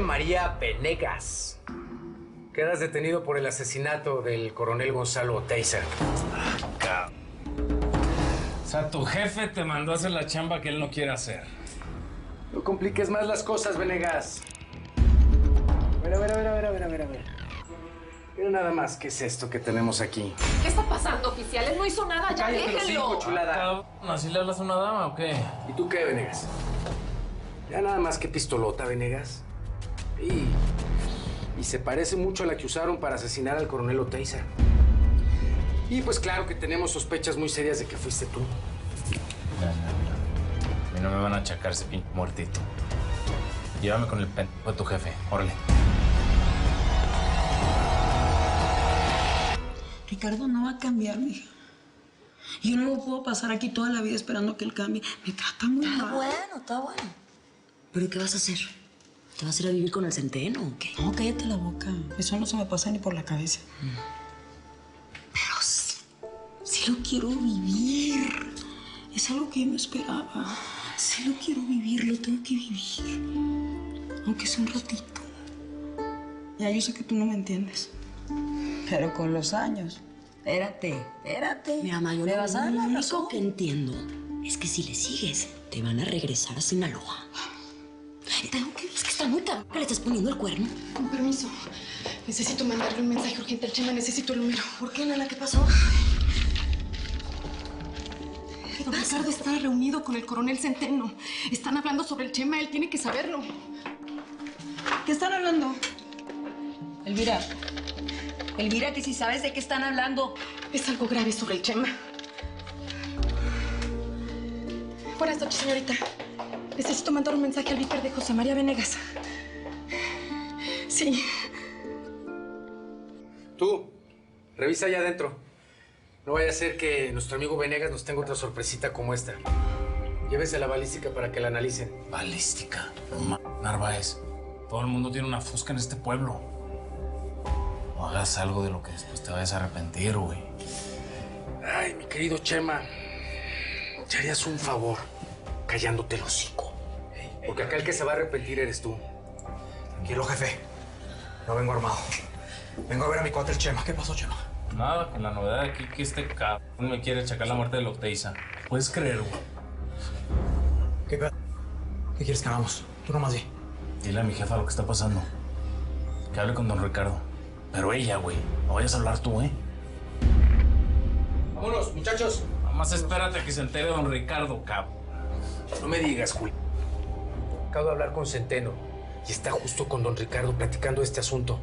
María Venegas. Quedas detenido por el asesinato del coronel Gonzalo Oteiza. O sea, tu jefe te mandó a hacer la chamba que él no quiere hacer. No compliques más las cosas, Venegas. A ver. Mira nada más, ¿qué es esto que tenemos aquí? ¿Qué está pasando, oficial? Él no hizo nada, ya Cállate los déjenlo. hocico, chulada. ¿Así le hablas a una dama o qué? ¿Y tú qué, Venegas? Ya nada más que pistolota, Venegas. Y se parece mucho a la que usaron para asesinar al coronel Oteiza. Y pues claro que tenemos sospechas muy serias de que fuiste tú. Mira. A mí no me van a achacar ese pinche muertito. Llévame con el pendejo de tu jefe. Órale. Ricardo no va a cambiar, mija. Yo no puedo pasar aquí toda la vida esperando que él cambie. Me trata muy mal. Está bueno. ¿Pero qué vas a hacer? ¿Te vas a ir a vivir con el centeno o qué? No, cállate la boca. Eso no se me pasa ni por la cabeza. Pero sí lo quiero vivir. Es algo que yo no esperaba. Sí lo quiero vivir, lo tengo que vivir. Aunque sea un ratito. Ya, yo sé que tú no me entiendes. Pero con los años. Espérate. Mira, Mayo, ¿Me vas a dar la lo razón? único que entiendo es que si le sigues, te van a regresar a Sinaloa. Tengo que... Es que está muy cabrón que le estás poniendo el cuerno. Con permiso. Necesito mandarle un mensaje urgente al Chema. Necesito el número. ¿Por qué, nena? ¿Qué pasó? Don Ricardo está reunido con el coronel Centeno. Están hablando sobre el Chema. Él tiene que saberlo. ¿Qué están hablando? Elvira, que si sabes de qué están hablando. Es algo grave sobre el Chema. Buenas noches, señorita. Necesito mandar un mensaje al vicar de José María Venegas. Sí. Tú, revisa allá adentro. No vaya a ser que nuestro amigo Venegas nos tenga otra sorpresita como esta. Llévese a la balística para que la analicen. Balística. No Narváez. Todo el mundo tiene una fusca en este pueblo. No hagas algo de lo que después te vayas a arrepentir, güey. Ay, mi querido Chema. Te harías un favor callándote el hocico. Porque acá el que se va a arrepentir eres tú. Tranquilo, jefe. No vengo armado. Vengo a ver a mi cuate el Chema. ¿Qué pasó, Chema? Nada, con la novedad de aquí que este cabrón me quiere achacar la muerte de Oteiza. ¿Puedes creer, güey? ¿Qué quieres que hagamos? Tú nomás di. Dile a mi jefa lo que está pasando. Que hable con don Ricardo. Pero ella, güey. No vayas a hablar tú, ¿eh? Vámonos, muchachos. Nada más espérate a que se entere don Ricardo, cabrón. No me digas, Julio. Acabo de hablar con Centeno y está justo con don Ricardo platicando este asunto.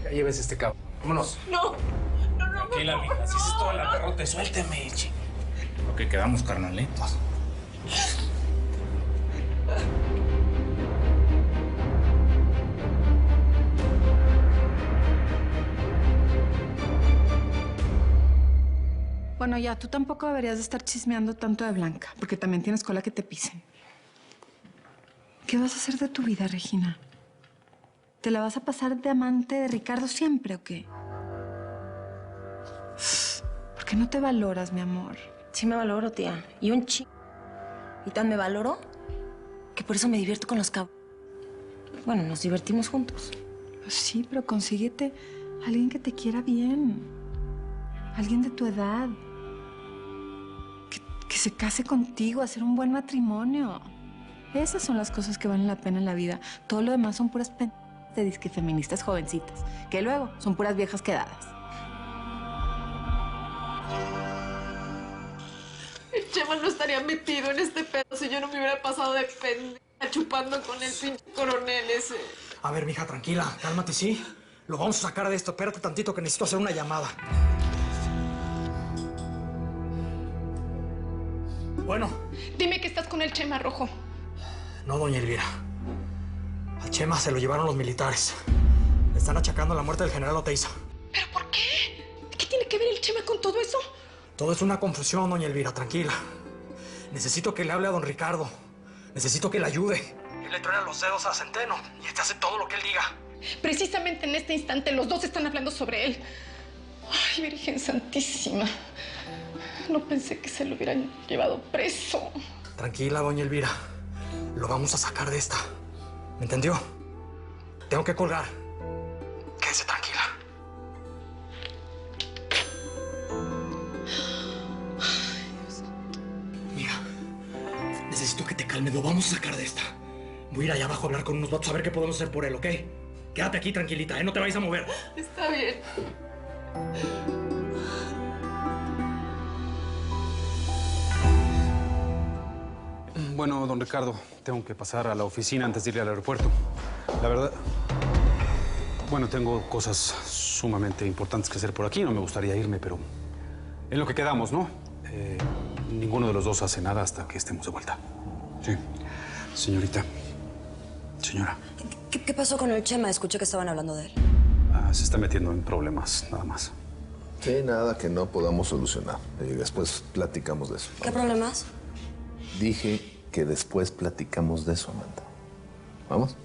Ya llévense este cabo. Vámonos. No. Tranquila, mija. Si es toda la perrote, suélteme, chico. Lo que quedamos, carnalitos. Bueno, ya, tú tampoco deberías de estar chismeando tanto de Blanca, porque también tienes cola que te pisen. ¿Qué vas a hacer de tu vida, Regina? ¿Te la vas a pasar de amante de Ricardo siempre o qué? ¿Por qué no te valoras, mi amor? Sí me valoro, tía. Y un Y tan me valoro que por eso me divierto con los cabros. Bueno, nos divertimos juntos. Pues sí, pero consíguete a alguien que te quiera bien. Alguien de tu edad. Que se case contigo, hacer un buen matrimonio. Esas son las cosas que valen la pena en la vida. Todo lo demás son puras de disque feministas jovencitas, que luego son puras viejas quedadas. El Chema no estaría metido en este pedo si yo no me hubiera pasado de pendeja chupando con el pinche coronel ese. A ver, mija, tranquila. Cálmate, ¿sí? Lo vamos a sacar de esto. Espérate tantito que necesito hacer una llamada. Bueno. Dime que estás con el Chema, Rojo. No, doña Elvira. Al Chema se lo llevaron los militares. Le están achacando la muerte del general Oteiza. ¿Pero por qué? ¿Qué tiene que ver el Chema con todo eso? Todo es una confusión, doña Elvira. Tranquila. Necesito que le hable a don Ricardo. Necesito que le ayude. Él le truena los dedos a Centeno y este hace todo lo que él diga. Precisamente en este instante los dos están hablando sobre él. Ay, Virgen Santísima. No pensé que se lo hubieran llevado preso. Tranquila, doña Elvira. Lo vamos a sacar de esta. ¿Me entendió? Tengo que colgar. Quédese tranquila. Mira, necesito que te calmes. Lo vamos a sacar de esta. Voy a ir allá abajo a hablar con unos vatos a ver qué podemos hacer por él, ¿ok? Quédate aquí tranquilita, ¿eh? No te vayas a mover. Está bien. Bueno, don Ricardo, tengo que pasar a la oficina antes de ir al aeropuerto. La verdad... Bueno, tengo cosas sumamente importantes que hacer por aquí. No me gustaría irme, pero... En lo que quedamos, ¿no? Ninguno de los dos hace nada hasta que estemos de vuelta. Sí. Señorita. Señora. ¿Qué pasó con el Chema? Escuché que estaban hablando de él. Se está metiendo en problemas, nada más. Sí, nada que no podamos solucionar. Y después platicamos de eso. ¿Qué problemas? Dije que después platicamos de eso, Amanda. ¿Vamos?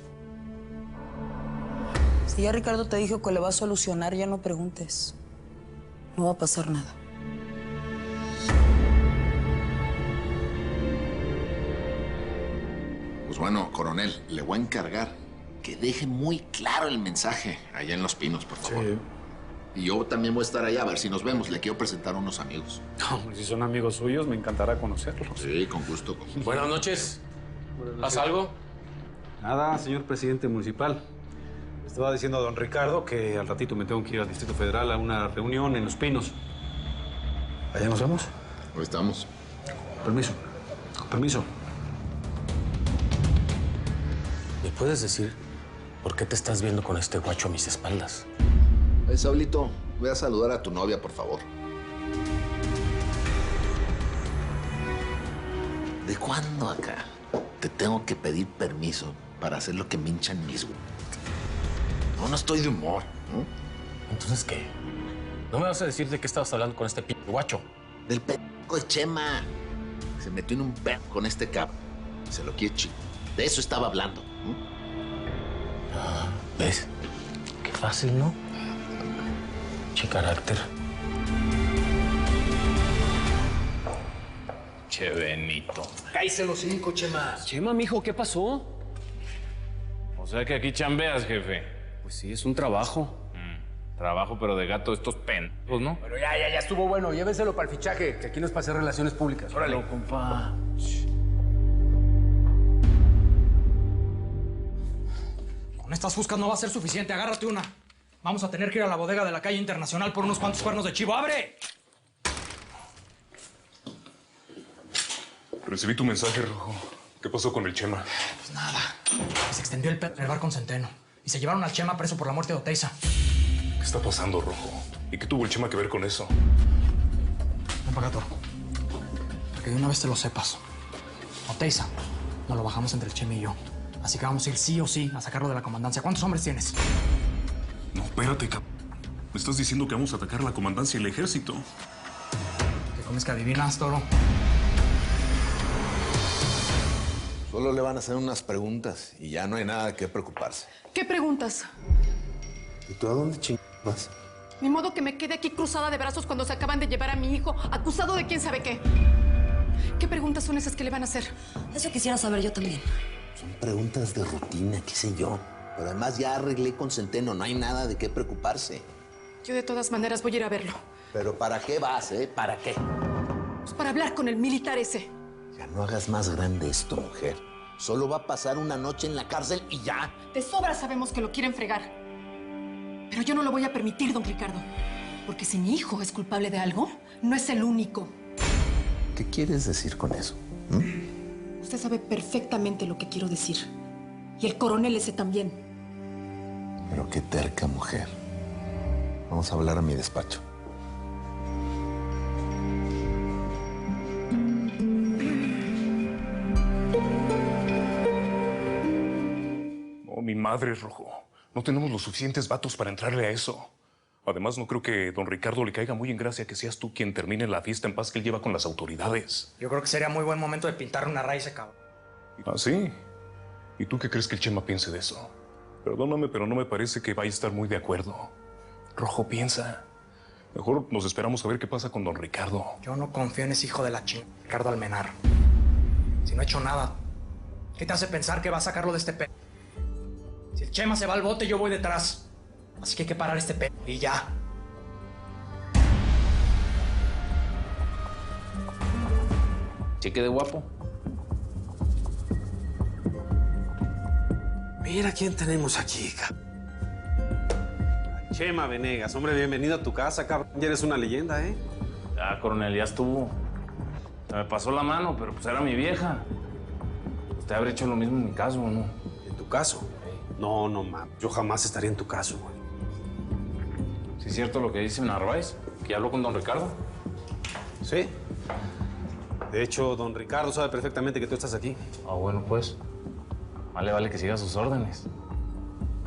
Si ya Ricardo te dijo que le va a solucionar, ya no preguntes. No va a pasar nada. Pues bueno, coronel, le voy a encargar que deje muy claro el mensaje allá en Los Pinos, por favor. Sí. Y yo también voy a estar allá a ver si nos vemos. Le quiero presentar a unos amigos. No, si son amigos suyos, me encantará conocerlos. Sí, con gusto. Con gusto. Buenas noches. ¿Pasa algo? Nada, señor presidente municipal. Estaba diciendo a don Ricardo que al ratito me tengo que ir al Distrito Federal a una reunión en Los Pinos. ¿Allá nos vemos? Ahí estamos. Con permiso. Con permiso. ¿Me puedes decir por qué te estás viendo con este guacho a mis espaldas? Saulito, ve a saludar a tu novia, por favor. ¿De cuándo acá te tengo que pedir permiso para hacer lo que me hinchan mis... No estoy de humor. ¿Entonces qué? ¿No me vas a decir de qué estabas hablando con este guacho? Del pedo de Chema. Se metió en un pedo con este cabrón. Se lo quiere chico. De eso estaba hablando. ¿Ves? Qué fácil, ¿no? Che carácter. Che, Benito. Cállese los 5, Chema. Chema, mijo, ¿qué pasó? O sea que aquí chambeas, jefe. Pues sí, es un trabajo. Trabajo, pero de gato de estos pendejos, ¿no? Pero ya estuvo bueno. Llévenselo para el fichaje, que aquí no es para hacer relaciones públicas. Órale. No, compa. Con estas fuscas no va a ser suficiente. Agárrate una. Vamos a tener que ir a la bodega de la calle Internacional por unos cuantos cuernos de chivo. ¡Abre! Recibí tu mensaje, Rojo. ¿Qué pasó con el Chema? Pues nada. Se extendió el pedo en el bar con Centeno. Y se llevaron al Chema preso por la muerte de Oteiza. ¿Qué está pasando, Rojo? ¿Y qué tuvo el Chema que ver con eso? Ven para acá, Toro. Para que de una vez te lo sepas. Oteiza, nos lo bajamos entre el Chema y yo. Así que vamos a ir sí o sí a sacarlo de la comandancia. ¿Cuántos hombres tienes? No, espérate, cabrón. Me estás diciendo que vamos a atacar la comandancia y el ejército. ¿Qué comes que adivinas, Toro? Solo le van a hacer unas preguntas y ya no hay nada de qué preocuparse. ¿Qué preguntas? ¿Y tú a dónde vas? Ni modo que me quede aquí cruzada de brazos cuando se acaban de llevar a mi hijo, acusado de quién sabe qué. ¿Qué preguntas son esas que le van a hacer? Eso quisiera saber yo también. Son preguntas de rutina, qué sé yo. Pero además ya arreglé con Centeno, no hay nada de qué preocuparse. Yo de todas maneras voy a ir a verlo. ¿Pero para qué vas, ¿Para qué? Pues para hablar con el militar ese. Ya no hagas más grande esto, mujer. Solo va a pasar una noche en la cárcel y ya. De sobra sabemos que lo quieren fregar. Pero yo no lo voy a permitir, don Ricardo. Porque si mi hijo es culpable de algo, no es el único. ¿Qué quieres decir con eso? Usted sabe perfectamente lo que quiero decir. Y el coronel ese también. Pero qué terca mujer. Vamos a hablar a mi despacho. Oh, mi madre, Rojo. No tenemos los suficientes vatos para entrarle a eso. Además, no creo que don Ricardo le caiga muy en gracia que seas tú quien termine la fiesta en paz que él lleva con las autoridades. Yo creo que sería muy buen momento de pintarle una raíz, cabrón. ¿Ah, sí? ¿Y tú qué crees que el Chema piense de eso? Perdóname, pero no me parece que vaya a estar muy de acuerdo. Rojo, piensa. Mejor nos esperamos a ver qué pasa con don Ricardo. Yo no confío en ese hijo de la chingada, Ricardo Almenar. Si no ha hecho nada, ¿qué te hace pensar que va a sacarlo de este pedo? Si el Chema se va al bote, yo voy detrás. Así que hay que parar este pedo. Y ya. ¿Sí quedé guapo? Mira quién tenemos aquí, cabrón. Chema Venegas, hombre, bienvenido a tu casa, cabrón. Ya eres una leyenda, ¿eh? Ah, coronel, ya estuvo. Se me pasó la mano, pero pues era mi vieja. Usted habría hecho lo mismo en mi caso, ¿o no? ¿En tu caso? No, no, mames. Yo jamás estaría en tu caso, güey. ¿Sí es cierto lo que dice Narváez? ¿Que ya habló con don Ricardo? Sí. De hecho, don Ricardo sabe perfectamente que tú estás aquí. Ah, bueno, pues. Vale que siga sus órdenes.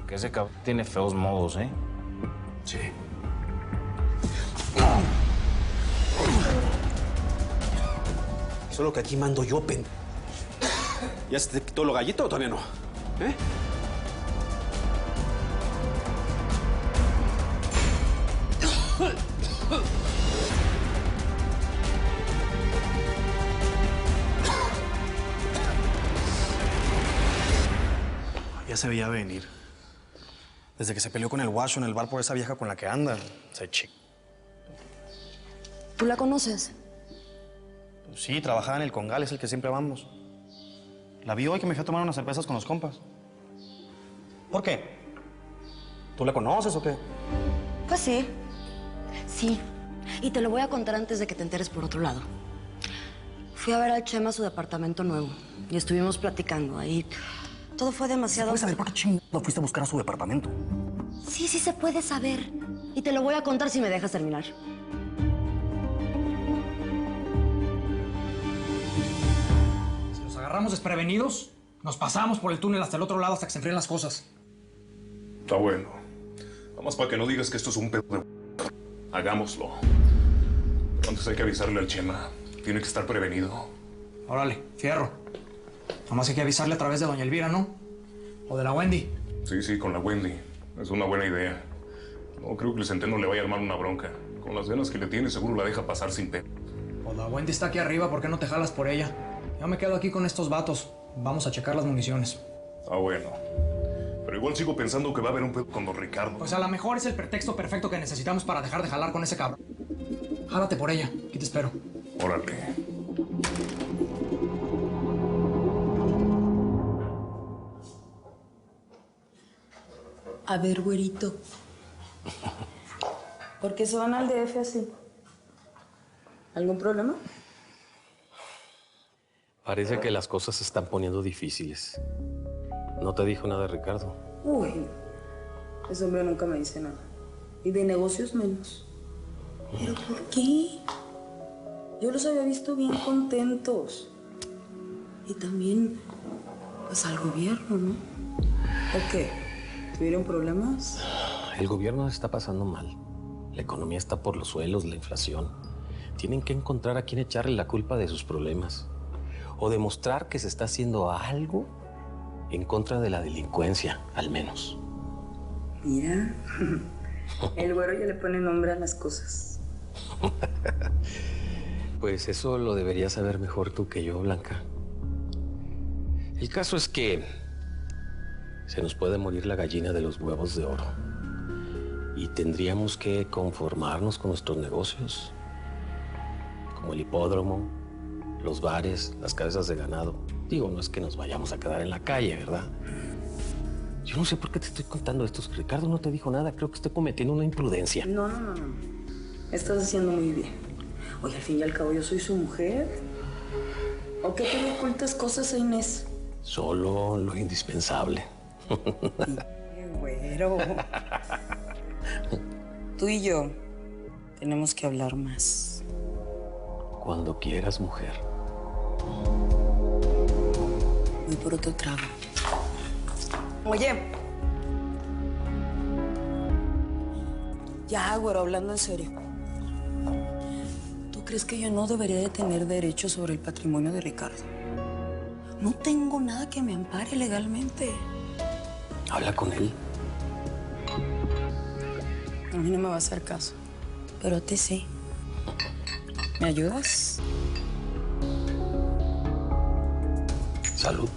Que ese cabrón tiene feos modos, ¿eh? Sí. Solo que aquí mando yo, ¿Ya se te quitó lo gallito o todavía no? ¿Eh? Ya se veía venir. Desde que se peleó con el guacho en el bar por esa vieja con la que anda, se chico. ¿Tú la conoces? Sí, trabajaba en el Congal, es el que siempre vamos. La vi hoy que me fui a tomar unas cervezas con los compas. ¿Por qué? ¿Tú la conoces o qué? Pues sí. Sí. Y te lo voy a contar antes de que te enteres por otro lado. Fui a ver al Chema a su departamento nuevo y estuvimos platicando ahí. Todo fue demasiado... ¿Puedes saber por qué chingado fuiste a buscar a su departamento? Sí se puede saber. Y te lo voy a contar si me dejas terminar. Si los agarramos desprevenidos, nos pasamos por el túnel hasta el otro lado hasta que se enfríen las cosas. Está bueno. Nada más para que no digas que esto es un pedo de... Hagámoslo. Pero antes hay que avisarle al Chema. Tiene que estar prevenido. Órale, fierro. Nomás hay que avisarle a través de doña Elvira, ¿no? O de la Wendy. Sí, con la Wendy. Es una buena idea. No creo que el Centeno le vaya a armar una bronca. Con las ganas que le tiene, seguro la deja pasar sin pedo. Pues la Wendy está aquí arriba, ¿por qué no te jalas por ella? Yo me quedo aquí con estos vatos. Vamos a checar las municiones. Ah, bueno. Pero igual sigo pensando que va a haber un pedo con don Ricardo. Pues a lo mejor es el pretexto perfecto que necesitamos para dejar de jalar con ese cabrón. Jálate por ella. Aquí te espero. Órale. A ver, güerito. ¿Por qué se van al DF así? ¿Algún problema? Parece que las cosas se están poniendo difíciles. ¿No te dijo nada de Ricardo? Uy, ese hombre nunca me dice nada. Y de negocios menos. ¿Pero por qué? Yo los había visto bien contentos. Y también, pues al gobierno, ¿no? ¿O qué? ¿Tuvieron problemas? El gobierno está pasando mal. La economía está por los suelos, la inflación. Tienen que encontrar a quién echarle la culpa de sus problemas. O demostrar que se está haciendo algo en contra de la delincuencia, al menos. Mira, el güero ya le pone nombre a las cosas. Pues eso lo deberías saber mejor tú que yo, Blanca. El caso es que se nos puede morir la gallina de los huevos de oro. Y tendríamos que conformarnos con nuestros negocios, como el hipódromo, los bares, las cabezas de ganado. Digo, no es que nos vayamos a quedar en la calle, ¿verdad? Yo no sé por qué te estoy contando esto. Ricardo no te dijo nada. Creo que estoy cometiendo una imprudencia. No. Estás haciendo muy bien. Oye, al fin y al cabo, yo soy su mujer. ¿O qué te le ocultas cosas a Inés? Solo lo indispensable. Qué güero. Tú y yo tenemos que hablar más. Cuando quieras, mujer. Voy por otro trago. Oye. Ya, güero, hablando en serio. ¿Tú crees que yo no debería de tener derecho sobre el patrimonio de Ricardo? No tengo nada que me ampare legalmente. Habla con él. A mí no me va a hacer caso, pero a ti sí. ¿Me ayudas? Salud.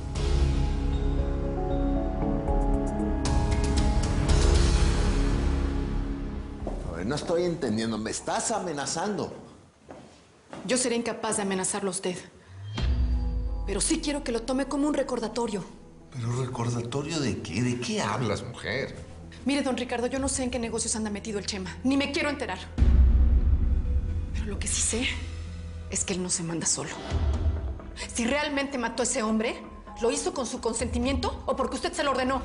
no estoy entendiendo. Me estás amenazando. Yo seré incapaz de amenazarlo a usted. Pero sí quiero que lo tome como un recordatorio. ¿Pero recordatorio de qué? ¿De qué hablas, mujer? Mire, don Ricardo, yo no sé en qué negocios anda metido el Chema. Ni me quiero enterar. Pero lo que sí sé es que él no se manda solo. Si realmente mató a ese hombre, ¿lo hizo con su consentimiento o porque usted se lo ordenó?